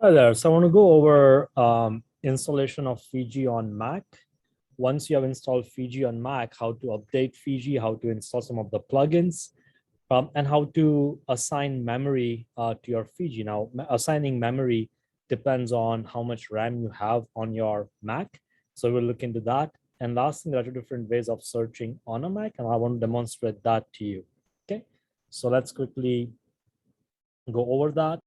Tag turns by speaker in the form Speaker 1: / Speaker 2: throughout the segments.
Speaker 1: Hi there. So I want to go over installation of Fiji on Mac. Once you have installed Fiji on Mac, how to update Fiji, how to install some of the plugins, and how to assign memory to your Fiji. Now, assigning memory depends on how much RAM you have on your Mac. So we'll look into that. And last thing, there are two different ways of searching on a Mac, and I want to demonstrate that to you. Okay, so let's quickly go over that.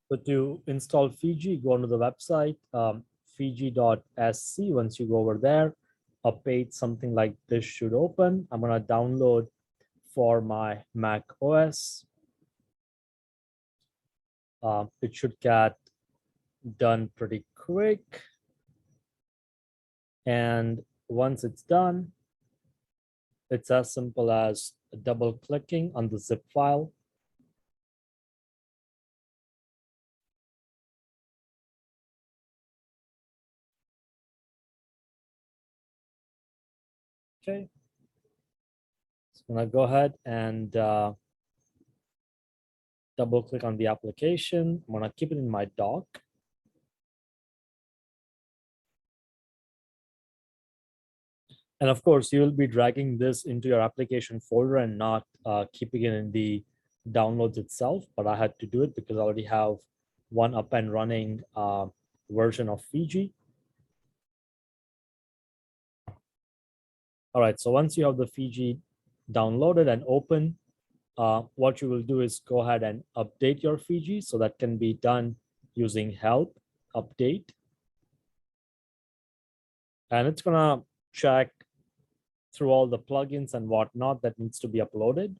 Speaker 1: So to install Fiji, go onto the website, fiji.sc. Once you go over there, a page something like this should open. I'm going to download for my Mac OS. It should get done pretty quick. And once it's done, it's as simple as double clicking on the zip file. Okay. So I'm going to go ahead and double click on the application. I'm going to keep it in my dock. And of course, you will be dragging this into your application folder and not keeping it in the downloads itself. But I had to do it because I already have one up and running version of Fiji. All right, so once you have the Fiji downloaded and open, what you will do is go ahead and update your Fiji. So that can be done using help, update. And it's gonna check through all the plugins and whatnot that needs to be uploaded.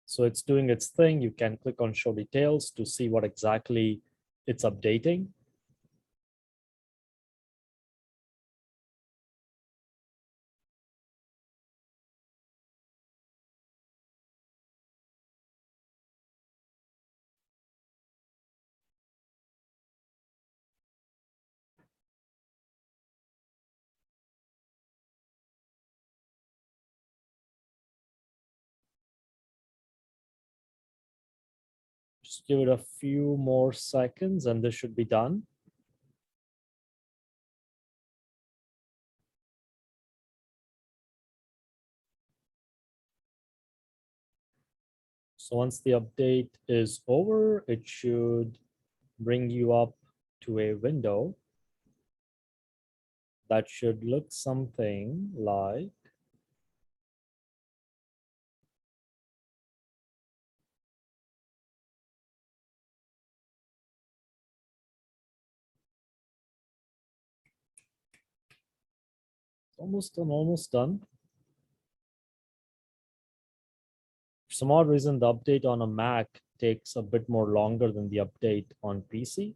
Speaker 1: So it's doing its thing. You can click on show details to see what exactly it's updating. Just give it a few more seconds and this should be done. So once the update is over, it should bring you up to a window that should look something like almost done, almost done. For some odd reason, the update on a Mac takes a bit more longer than the update on PC.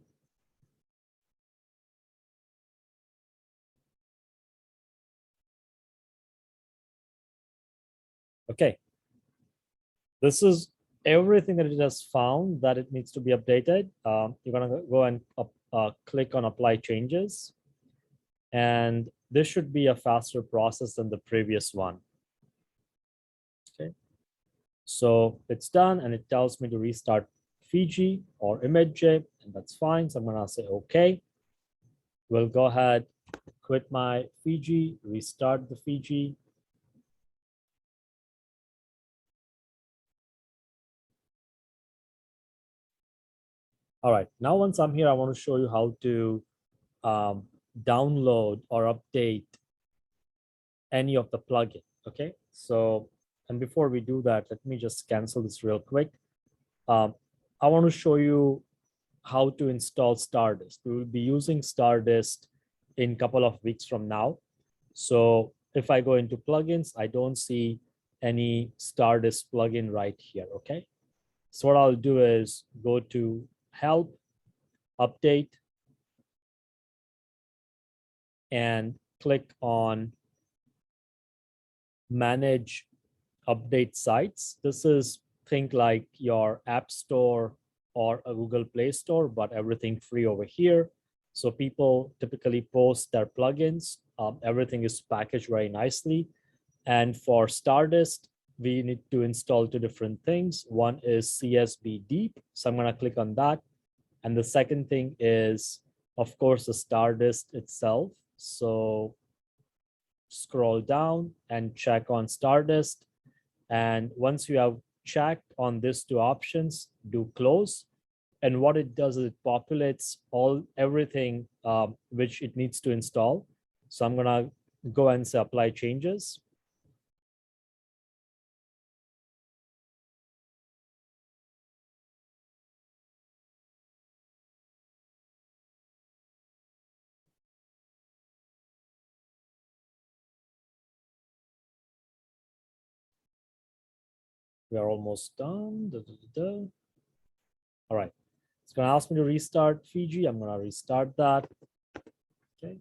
Speaker 1: Okay, this is everything that it has found that it needs to be updated. You're gonna go and click on apply changes. And this should be a faster process than the previous one. Okay, so it's done and it tells me to restart Fiji or ImageJ, and that's fine. So I'm gonna say okay. We'll go ahead, quit my Fiji, restart the Fiji. All right, now once I'm here, I want to show you how to download or update any of the plugin. Okay, so, and before we do that, let me just cancel this real quick. I want to show you how to install Stardust. We will be using Stardust in a couple of weeks from now. So if I go into plugins, I don't see any Stardust plugin right here, okay? So what I'll do is go to help, update, and click on manage update sites. This is think like your App Store or a Google Play Store, but everything free over here. So people typically post their plugins. Everything is packaged very nicely. And for Stardust, we need to install two different things. One is CSB Deep. So I'm going to click on that. And the second thing is, of course, the Stardust itself. So scroll down and check on Stardust. And once you have checked on these two options, do close. And what it does is it populates everything which it needs to install. So I'm gonna go and say apply changes. We are almost done. All right. It's going to ask me to restart Fiji. I'm going to restart that. Okay.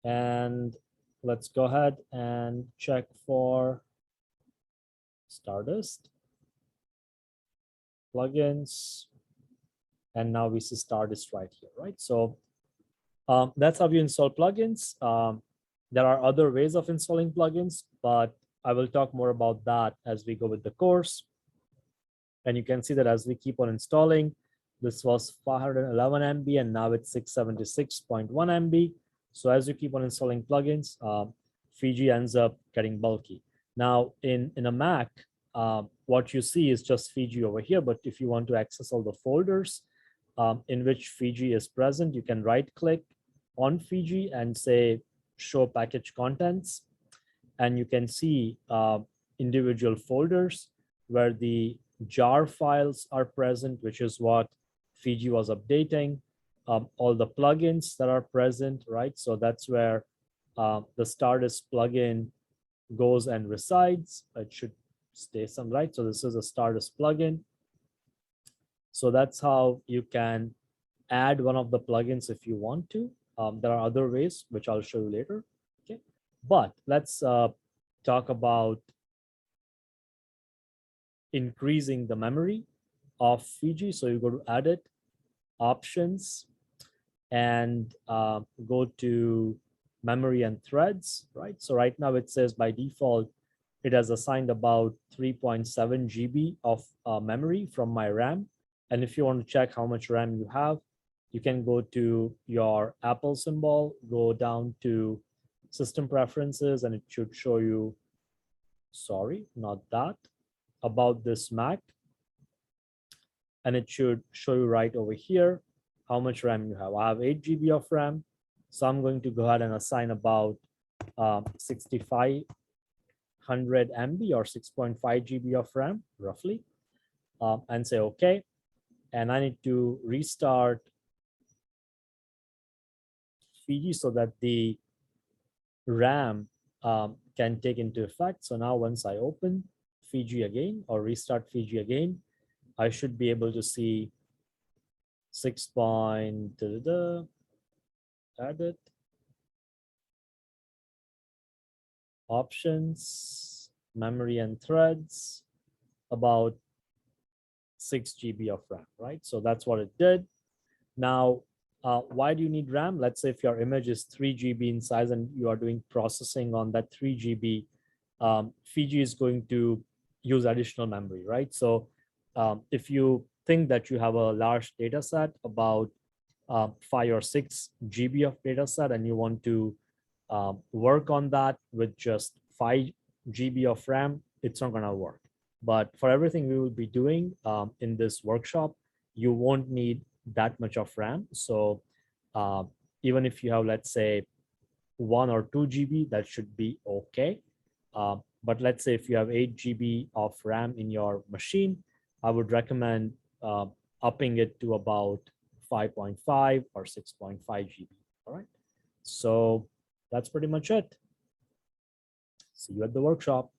Speaker 1: And let's go ahead and check for Stardust plugins. And now we see Stardust right here, right? So that's how you install plugins. There are other ways of installing plugins, but I will talk more about that as we go with the course. And you can see that as we keep on installing, this was 511 MB and now it's 676.1 MB. So as you keep on installing plugins, Fiji ends up getting bulky. Now in a Mac, what you see is just Fiji over here. But if you want to access all the folders in which Fiji is present, you can right click on Fiji and say show package contents. And you can see individual folders where the jar files are present, which is what Fiji was updating. All the plugins that are present, right? So that's where the Stardust plugin goes and resides. It should stay some, right? So this is a Stardust plugin. So that's how you can add one of the plugins if you want to. There are other ways, which I'll show you later. Okay, but let's talk about increasing the memory of Fiji. So you go to edit, options, and go to memory and threads, right? So right now it says by default, it has assigned about 3.7 GB of memory from my RAM. And if you want to check how much RAM you have, you can go to your Apple symbol, go down to system preferences, and it should show you, sorry, not that, about this Mac. And it should show you right over here how much RAM you have. I have 8 GB of RAM. So I'm going to go ahead and assign about 6500 MB or 6.5 GB of RAM, roughly, and say OK. And I need to restart Fiji so that the RAM can take into effect. So now once I open Fiji again or restart Fiji again, I should be able to see 6. Edit, options, memory and threads, about 6 GB of RAM, right? So that's what it did. Now, why do you need RAM? Let's say if your image is 3 GB in size and you are doing processing on that 3 GB, Fiji is going to use additional memory, right? So if you think that you have a large data set, about 5 or 6 GB of data set, and you want to work on that with just 5 GB of RAM, it's not going to work. But for everything we will be doing in this workshop, you won't need that much of RAM. So even if you have, let's say, 1 or 2 GB, that should be okay. But let's say if you have 8 GB of RAM in your machine, I would recommend upping it to about 5.5 or 6.5 GB. All right. So that's pretty much it. See you at the workshop.